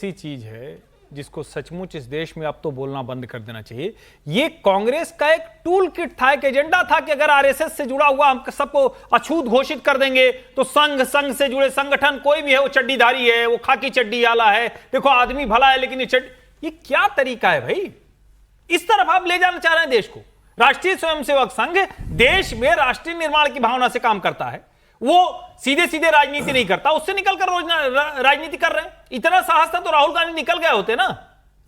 ऐसी चीज है जिसको सचमुच इस देश में अब तो बोलना बंद कर देना चाहिए। ये कांग्रेस का एक टूल किट था, एक एजेंडा था कि अगर आरएसएस से जुड़ा हुआ हम सबको अछूत घोषित कर देंगे तो संघ से जुड़े संगठन कोई भी है, वो चड्डीधारी है, वो खाकी चड्डी वाला है, देखो आदमी भला है लेकिन ये क्या तरीका है भाई? इस तरफ आप ले जाना चाह रहे हैं देश को। राष्ट्रीय स्वयंसेवक संघ देश में राष्ट्रीय निर्माण की भावना से काम करता है, वो सीधे सीधे राजनीति नहीं करता, उससे निकलकर रोज राजनीति कर रहे हैं। इतना साहस था तो राहुल गांधी निकल गए होते ना,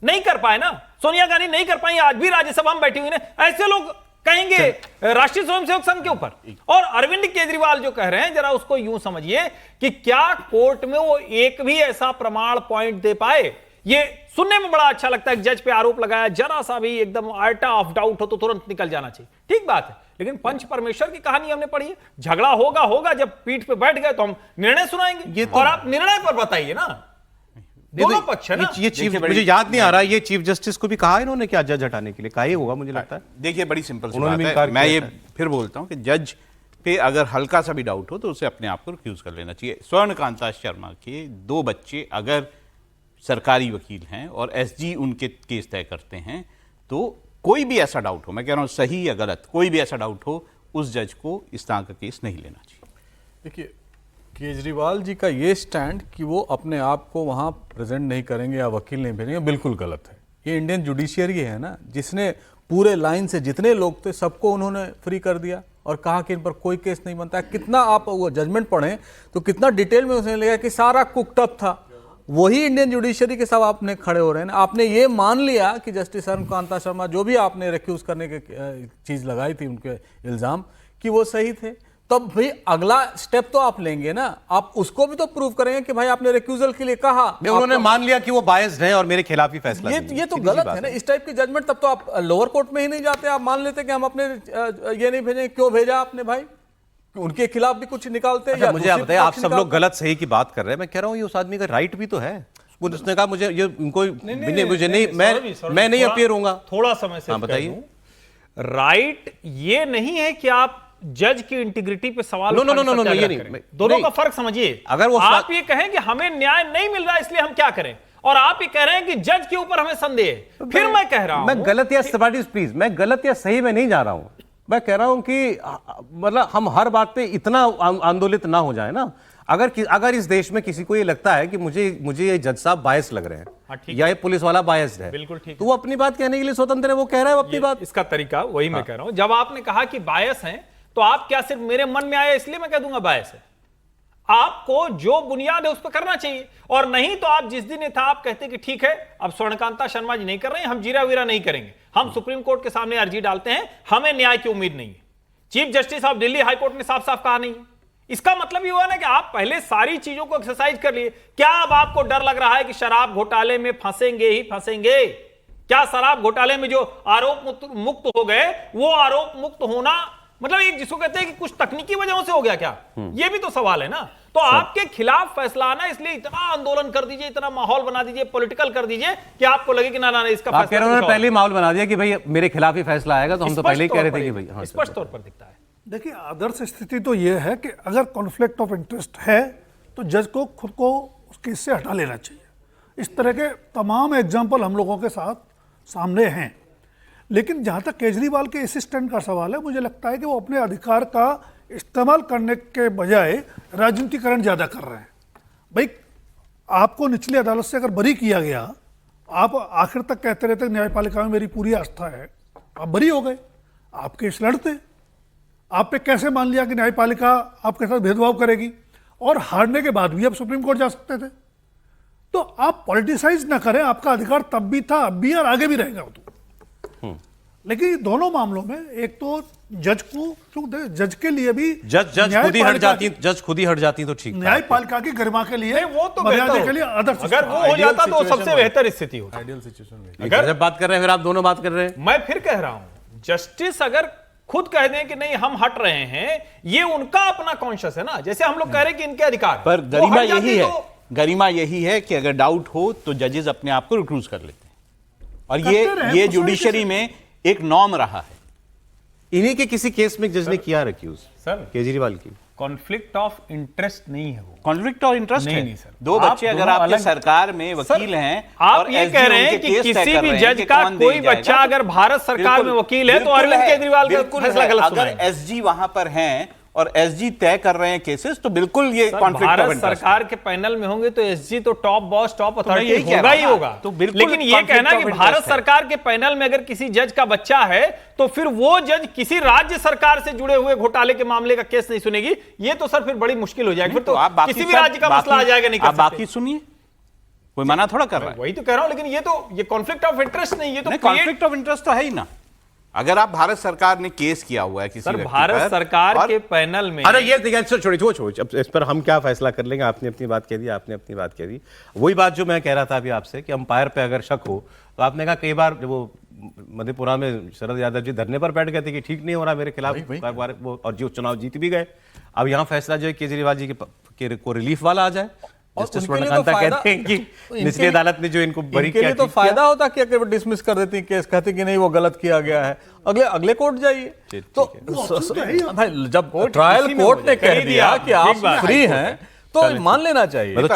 नहीं कर पाए ना, सोनिया गांधी नहीं कर पाई, आज भी राज्यसभा में बैठी हुई ना। ऐसे लोग कहेंगे राष्ट्रीय स्वयंसेवक संघ के ऊपर। और अरविंद केजरीवाल जो कह रहे हैं, जरा उसको यूं समझिए कि क्या कोर्ट में वो एक भी ऐसा प्रमाण पॉइंट दे पाए? ये सुनने में बड़ा अच्छा लगता है, जज पे आरोप लगाया, जरा सा भी एकदम आइटा ऑफ डाउट हो तो तुरंत निकल जाना चाहिए, ठीक बात है। लेकिन पंच परमेश्वर की कहानी हमने पढ़ी है, झगड़ा होगा, जब पीठ पे बैठ गए तो हम निर्णय सुनाएंगे। और आप निर्णय पर बताइए ना, दोनों पक्ष है ना। ये चीफ, मुझे याद नहीं आ रहा, ये चीफ जस्टिस को भी कहा इन्होंने क्या जज हटाने के लिए? कहा ही होगा मुझे लगता है। देखिए बड़ी सिंपल सी बात है, मैं ये फिर बोलता हूं कि जज पे अगर हल्का सा भी डाउट हो तो उसे अपने आप को रिक्यूज कर लेना चाहिए। स्वर्णकांता शर्मा के 2 बच्चे अगर सरकारी वकील हैं और एसजी उनके केस तय करते हैं, तो कोई भी ऐसा डाउट हो, मैं कह रहा हूं सही या गलत, कोई भी ऐसा डाउट हो, उस जज को इस तरह का केस नहीं लेना चाहिए। देखिए केजरीवाल जी का ये स्टैंड कि वो अपने आप को वहाँ प्रेजेंट नहीं करेंगे या वकील नहीं भेजेंगे, बिल्कुल गलत है। ये इंडियन जुडिशियरी है ना, जिसने पूरे लाइन से जितने लोग थे सबको उन्होंने फ्री कर दिया और कहा कि इन पर कोई केस नहीं बनता है। कितना आप वो जजमेंट पढ़ें तो कितना डिटेल में उसने लिखा कि सारा कुकटअप था। वही इंडियन जुडिशरी के सब आपने खड़े हो रहे हैं। आपने ये मान लिया कि जस्टिस स्वर्णकांता शर्मा जो भी आपने रिक्यूज करने के चीज लगाई थी, उनके इल्जाम, कि वो सही थे, तब भाई अगला स्टेप तो आप लेंगे ना, आप उसको भी तो प्रूव करेंगे कि भाई आपने रिक्यूजल के लिए कहा। उन्होंने मान लिया कि वो बायस्ड है और मेरे खिलाफ ही फैसला ये तो गलत है ना। इस टाइप की जजमेंट तब तो आप लोअर कोर्ट में ही नहीं जाते, आप मान लेते कि हम अपने ये नहीं भेजें। क्यों भेजा आपने भाई? उनके खिलाफ भी कुछ निकालते हैं। मुझे आप बताइए, आप सब लोग गलत सही की बात कर रहे हैं, मैं कह रहा हूं ये उस आदमी का राइट भी तो है। उसने कहा मुझे ये उनको मुझे नहीं, मैं नहीं अपीयर होऊंगा। थोड़ा समय से बताइए, राइट ये नहीं है कि आप जज की इंटीग्रिटी पे सवाल नो, ये नहीं, दोनों का फर्क समझिए। अगर वो आप ये कहें कि हमें न्याय नहीं मिल रहा इसलिए हम क्या करें, और आप ये कह रहे हैं कि जज के ऊपर हमें संदेह है, फिर मैं कह रहा हूं, मैं गलत या प्लीज, मैं गलत या सही में नहीं जा रहा हूं। मैं कह रहा हूं कि मतलब हम हर बात पे इतना आंदोलित ना हो जाए ना। अगर इस देश में किसी को ये लगता है कि मुझे ये जज साहब बायस लग रहे हैं या ये पुलिस वाला बायस्ड है, बिल्कुल ठीक, तो वो अपनी बात कहने के लिए स्वतंत्र है, वो कह रहा है वो अपनी बात। इसका तरीका वही मैं कह रहा हूं। जब आपने कहा कि बायस हैं, तो आप क्या सिर्फ मेरे मन में आया इसलिए मैं कह दूंगा बायस है? आपको जो बुनियाद है उस पर करना चाहिए, और नहीं तो आप जिस दिन था आप कहते कि ठीक है अब स्वर्णकांता शर्मा जी नहीं कर रहे हैं, हम जीरा वीरा नहीं करेंगे, हम सुप्रीम कोर्ट के सामने अर्जी डालते हैं, हमें न्याय की उम्मीद नहीं है। Chief justice of Delhi high court ने साफ साफ कहा नहीं है। इसका मतलब ये हुआ ना कि आप पहले सारी चीजों को एक्सरसाइज कर लिए। क्या अब आपको डर लग रहा है कि शराब घोटाले में फंसेंगे ही फंसेंगे? क्या शराब घोटाले में जो आरोप मुक्त हो गए, वो आरोप मुक्त होना मतलब एक जिसको कहते हैं कि कुछ तकनीकी वजहों से हो गया क्या? ये भी तो सवाल है ना। तो आपके खिलाफ फैसला आना, इसलिए इतना आंदोलन कर दीजिए, इतना माहौल बना दीजिए, पॉलिटिकल कर दीजिए कि आपको लगे कि ना इसका फैसला। आप कह रहे हैं पहले माहौल बना दिया कि भाई मेरे खिलाफ ही फैसला आएगा, तो हम तो पहले ही कह रहे थे कि भाई स्पष्ट तौर पर दिखता है। देखिए आदर्श स्थिति तो यह है कि अगर कॉन्फ्लिक्ट ऑफ इंटरेस्ट है तो जज को खुद को उस केस से हटा लेना चाहिए। इस तरह के तमाम एग्जाम्पल हम लोगों के साथ सामने हैं। लेकिन जहाँ तक केजरीवाल के असिस्टेंट का सवाल है, मुझे लगता है कि वो अपने अधिकार का इस्तेमाल करने के बजाय राजनीतिकरण ज़्यादा कर रहे हैं। भाई आपको निचली अदालत से अगर बरी किया गया, आप आखिर तक कहते रहते न्यायपालिका में मेरी पूरी आस्था है, आप बरी हो गए, आप केस लड़ते। आपने कैसे मान लिया कि न्यायपालिका आपके साथ भेदभाव करेगी, और हारने के बाद भी आप सुप्रीम कोर्ट जा सकते थे। तो आप पॉलिटिसाइज ना करें, आपका अधिकार तब भी था, अब भी और आगे भी रहेगा। लेकिन दोनों मामलों में एक तो जज को, जज के लिए भी जज खुद ही हट जाती तो ठीक। न्यायपालिका की गरिमा के लिए, वो तो मर्यादा के लिए आदर्श, अगर वो हो जाता तो सबसे बेहतर स्थिति होती। Ideal situation. अगर जब बात कर रहे हैं फिर आप दोनों बात कर रहे हैं। मैं फिर कह रहा हूं, जस्टिस अगर खुद कह दें कि नहीं हम हट रहे हैं, ये उनका अपना कॉन्शियस है ना। जैसे हम लोग कह रहे हैं कि इनके अधिकार, पर गरिमा यही है कि अगर डाउट हो तो जजेस अपने आप को रिक्रूज कर लेते हैं, और ये जुडिशरी में एक नॉर्म रहा है। इन्हीं के किसी केस में जज ने किया रिक्यूज सर केजरीवाल की। कॉन्फ्लिक्ट ऑफ इंटरेस्ट नहीं है वो। कॉन्फ्लिक्ट ऑफ इंटरेस्ट नहीं, है। नहीं सर। दो आप बच्चे अगर दोनों आपके अलग- सरकार में वकील हैं, आप और ये SG कह रहे हैं उनके कि केस तय किसी कर भी रहे हैं जज कि का कौन दे कोई जाएगा, बच्चा तो अगर भारत सरकार में वकील है तो बिल्कुल अरविंद है, केजरीवाल का बिल्कुल फैसला है। गलत अगर सुनाएंगे। एसजी वहां पर हैं और एसजी तय कर रहे हैं केसेस, तो बिल्कुल ये sir, conflict of Bharat interest सरकार के पैनल में होंगे तो एसजी तो टॉप बॉस, टॉप मैं अथॉरिटी यही कह होगा रहा ही हूं होगा। ना, तो बिल्कुल लेकिन ये conflict कहना of कि interest भारत है। सरकार के पैनल में अगर किसी जज का बच्चा है तो फिर वो जज किसी राज्य सरकार से जुड़े हुए घोटाले के मामले का केस नहीं सुनेगी, ये तो सर फिर बड़ी मुश्किल हो जाएगी। फिर तो आप बाकी किसी भी सब- राज्य का मसला आ जाएगा, नहीं कर आप सकते। बाकी सुनिए, कोई मना थोड़ा कर रहा है। वही तो कह रहा हूं, लेकिन ये कॉन्फ्लिक्ट ऑफ इंटरेस्ट नहीं, ये तो create- कॉन्फ्लिक्ट ऑफ इंटरेस्ट तो है ही ना। अगर आप भारत सरकार ने केस किया हुआ है किसी सर व्यक्ति भारत पर, सरकार और के पैनल में अरे ये देखिए, छोड़िए अब इस पर हम क्या फैसला कर लेंगे। आपने अपनी बात कह दी, आपने अपनी बात कह दी। वही बात जो मैं कह रहा था अभी आपसे कि अंपायर पे अगर शक हो, तो आपने कहा कई बार वो मधेपुरा में शरद यादव जी धरने पर बैठ गए थे कि ठीक नहीं हो रहा मेरे खिलाफ वो, और जो चुनाव जीत भी गए। अब यहाँ फैसला जो है केजरीवाल जी के को रिलीफ वाला आ जाए। और जस्टिस उनके लिए तो वर्णकांता फायदा- कहते हैं कि इनके निचली लिए- अदालत ने जो इनको बरी इनके किया, लिए तो ठीक किया। फायदा होता कि अगर डिसमिस कर देती केस, कहती कि नहीं वो गलत किया गया है, अगले कोर्ट जाइए। तो भाई जब ट्रायल इसी में कोर्ट हो ने जाएगा। कह दिया कि ठीक आप बात। फ्री हैं तो मान लेना चाहिए। मैं तो